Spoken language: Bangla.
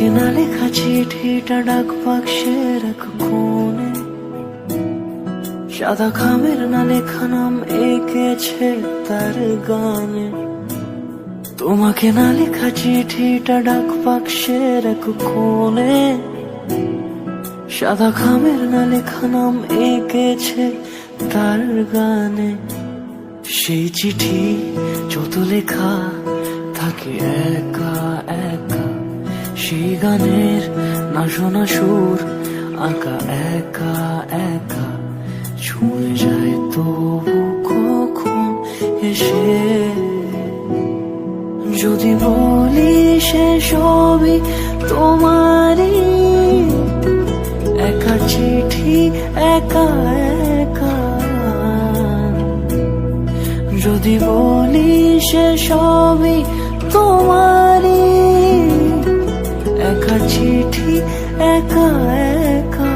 তোমাকে না লেখা চিঠিটা ডাক বাক্সের এক কোণে, সাদা খামের না লেখা নাম এঁকেছে তার গানে। তোমাকে না লেখা চিঠিটা ডাক বাক্সের এক কোণে, সাদা খামের না লেখা নাম এঁকেছে তার গানে। সেই চিঠি যত লেখা থাকে একা একা, সেই গানের না শোনা সুর আঁকা একা একা, ছুঁয়ে যায় তবু কখন এসে। যদি বলি সে সবই তোমারই, একা চিঠি একা একা। যদি বলি সে সবই তোমারই, একা চিঠি একা একা।